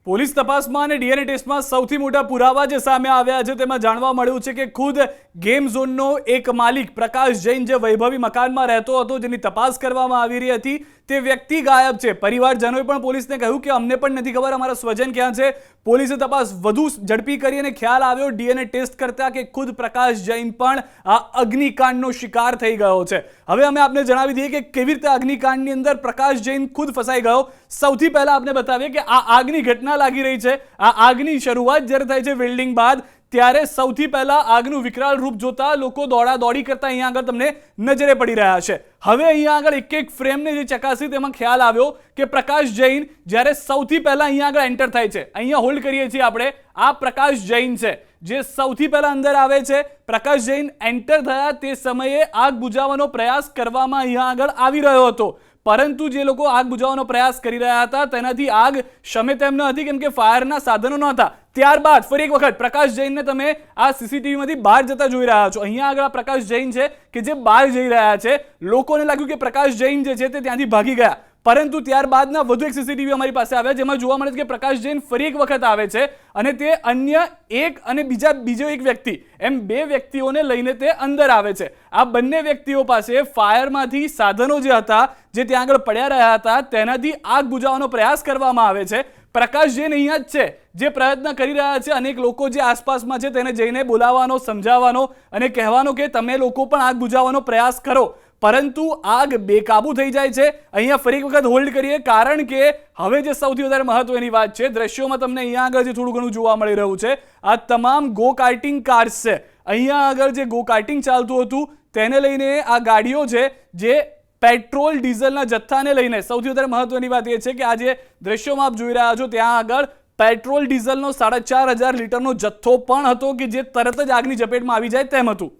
Police તપાસમાં અને DNA ટેસ્ટમાં સૌથી મોટા પુરાવા જે સામે આવ્યા છે તેમાં જાણવા મળ્યું છે કે ખુદ ગેમ ઝોનનો એક માલિક પ્રકાશ જૈન જે વૈભવી મકાનમાં રહેતો હતો, જેની તપાસ કરવામાં આવી રહી હતી, તે વ્યક્તિ ગાયબ છે. પરિવારજનોએ પણ પોલીસને કહ્યું કે અમને પણ નથી ખબર અમારા સ્વજન ક્યાં છે. પોલીસે તપાસ વધુ ઝડપી કરી અને ખ્યાલ આવ્યો ડીએનએ ટેસ્ટ કરતા કે ખુદ પ્રકાશ જૈન પણ આ અગ્નિકાંડનો શિકાર થઈ ગયો છે. હવે અમે આપને જણાવી દઈએ કે કેવી રીતે અગ્નિકાંડની અંદર પ્રકાશ જૈન ખુદ ફસાઈ ગયો. સૌથી પહેલા આપને બતાવીએ કે આ આગની ઘટના લાગી રહી છે. આ આગની શરૂઆત જ્યારે થાય છે વેલ્ડિંગ બાદ, ત્યારે સૌથી પહેલા આગનું વિકરાળ રૂપ જોતા લોકો દોડાદોડી કરતા અહીંયા આગળ તમને નજરે પડી રહ્યા છે. હવે અહીંયા આગળ એક એક ફ્રેમને જે ચકાસી તેમાં ખ્યાલ આવ્યો કે પ્રકાશ જૈન જ્યારે સૌથી પહેલા અહીંયા આગળ એન્ટર થાય છે, અહીંયા હોલ્ડ કરીએ છીએ આપણે, આ પ્રકાશ જૈન છે જે સૌથી પહેલા અંદર આવે છે. પ્રકાશ જૈન એન્ટર થયા તે સમયે આગ બુઝાવવાનો પ્રયાસ કરવામાં અહીંયા આગળ આવી રહ્યો હતો, પરંતુ જે લોકો આગ બુઝાવવાનો પ્રયાસ કરી રહ્યા હતા તેનાથી આગ શમે તેમ ન હતી, કેમ કે ફાયરના સાધનો ન હતા. ત્યારબાદ ફરી એક વખત પ્રકાશ જૈનને તમે આ સીસીટીવીમાંથી બહાર જતા જોઈ રહ્યા છો. અહીંયા આગળ પ્રકાશ જૈન છે કે જે બહાર જઈ રહ્યા છે. લોકોને લાગ્યું કે પ્રકાશ જૈન જે છે તે ત્યાંથી ભાગી ગયા, પરંતુ ત્યારબાદના વધુ એક સીસીટીવી અમારી પાસે આવ્યા જેમાં જોવા મળે છે કે પ્રકાશ જૈન ફરી એક વખત આવે છે અને તે અન્ય એક અને બીજો એક વ્યક્તિ, એમ બે વ્યક્તિઓને લઈને તે અંદર આવે છે. આ બંને વ્યક્તિઓ પાસે ફાયરમાંથી સાધનો જે હતા, જે ત્યાં આગળ પડ્યા રહ્યા હતા, તેનાથી આગ બુઝાવવાનો પ્રયાસ કરવામાં આવે છે. પ્રકાશ જૈન અહીંયા જ છે જે પ્રયત્ન કરી રહ્યા છે અનેક લોકો જે આસપાસમાં છે તેને જઈને બોલાવવાનો, સમજાવવાનો અને કહેવાનો કે તમે લોકો પણ આગ બુઝાવવાનો પ્રયાસ કરો, પરંતુ આગ બેકાબુ થઈ જાય છે. અહીંયા ફરી એક વખત હોલ્ડ કરીએ, કારણ કે હવે જે સૌથી વધારે મહત્વની વાત છે, દ્રશ્યોમાં તમને અહીંયા આગળ જે થોડું ઘણું જોવા મળી રહ્યું છે, આ તમામ ગો કાર્ટિંગ કાર્સ છે. અહીંયા આગળ જે ગો કાર્ટિંગ ચાલતું હતું તેને લઈને આ ગાડીઓ છે જે પેટ્રોલ ડીઝલના જથ્થાને લઈને, સૌથી વધારે મહત્વની વાત એ છે કે આ જે દ્રશ્યોમાં આપ જોઈ રહ્યા છો ત્યાં આગળ પેટ્રોલ ડીઝલનો 4,500 લીટરનો જથ્થો પણ હતો કે જે તરત જ આગની ઝપેટમાં આવી જાય તેમ હતું.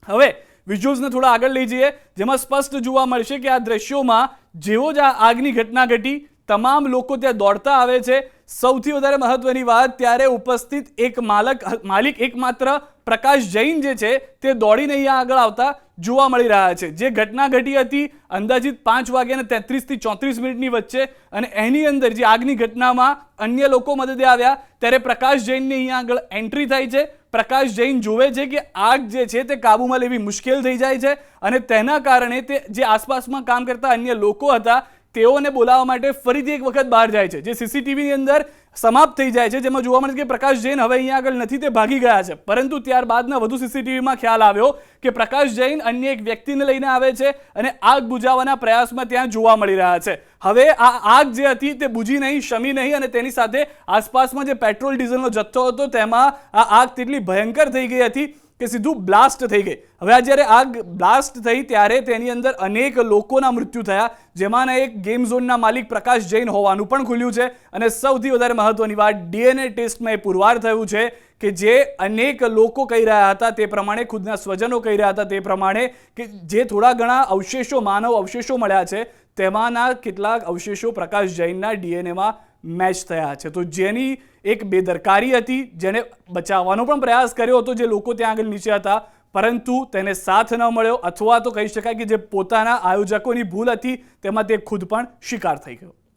હવે વિઝ્યુઅલ્સને થોડા આગળ લઈ જઈએ જેમાં સ્પષ્ટ જોવા મળશે કે આ દ્રશ્યોમાં જેવો જ આ આગની ઘટના ઘટી, તમામ લોકો ત્યાં દોડતા આવે છે. સૌથી વધારે મહત્વની વાત, ત્યારે ઉપસ્થિત એક માલિક એકમાત્ર પ્રકાશ જૈન જે છે તે દોડીને અહીંયા આગળ આવતા જોવા મળી રહ્યા છે. જે ઘટના ઘટી હતી અંદાજિત 5:33 થી 34 મિનિટની વચ્ચે, અને એની અંદર જે આગની ઘટનામાં અન્ય લોકો મદદે આવ્યા ત્યારે પ્રકાશ જૈનની અહીંયા આગળ એન્ટ્રી થાય છે. પ્રકાશ જૈન જોવે છે કે આગ જે છે તે કાબૂમાં લેવી મુશ્કેલ થઈ જાય છે અને તેના કારણે તે જે આસપાસમાં કામ કરતા અન્ય લોકો હતા તેઓને બોલાવવા માટે ફરીથી એક વખત બહાર જાય છે, જે સીસીટીવીની અંદર સમાપ્ત થઈ જાય છે, જેમાં જોવા મળે છે કે પ્રકાશ જૈન હવે અહીંયા આગળ નથી, તે ભાગી ગયા છે. પરંતુ ત્યારબાદના વધુ સીસીટીવીમાં ખ્યાલ આવ્યો કે પ્રકાશ જૈન અન્ય એક વ્યક્તિને લઈને આવે છે અને આગ બુઝાવવાના પ્રયાસમાં ત્યાં જોવા મળી રહ્યા છે. હવે આ આગ જે હતી તે બુઝી નહીં, શમી નહીં, અને તેની સાથે આસપાસમાં જે પેટ્રોલ ડીઝલનો જથ્થો હતો તેમાં આ આગ તેટલી ભયંકર થઈ ગઈ હતી કે સીધું બ્લાસ્ટ થઈ ગઈ. હવે આ જ્યારે આગ બ્લાસ્ટ થઈ ત્યારે તેની અંદર અનેક લોકોના મૃત્યુ થયા, જેમાંના એક ગેમ ઝોનના માલિક પ્રકાશ જૈન હોવાનું પણ ખુલ્યું છે. અને સૌથી વધારે મહત્વની વાત, ડીએનએ ટેસ્ટમાં એ પુરવાર થયું છે કે જે અનેક લોકો કહી રહ્યા હતા તે પ્રમાણે, ખુદના સ્વજનો કહી રહ્યા હતા તે પ્રમાણે, કે જે થોડા ઘણા અવશેષો, માનવ અવશેષો મળ્યા છે તેમાંના કેટલાક અવશેષો પ્રકાશ જૈનના ડીએનએમાં મેચ થયા છે. તો જેની એક બેદરકારી હતી, જેને બચાવવાનો પણ પ્રયાસ કર્યો હતો જે લોકો ત્યાં આગળ નીચે હતા, પરંતુ તેને સાથ ન મળ્યો, અથવા તો કહી શકાય કે જે પોતાના આયોજકોની ભૂલ હતી તેમાં તે ખુદ પણ શિકાર થઈ ગયો.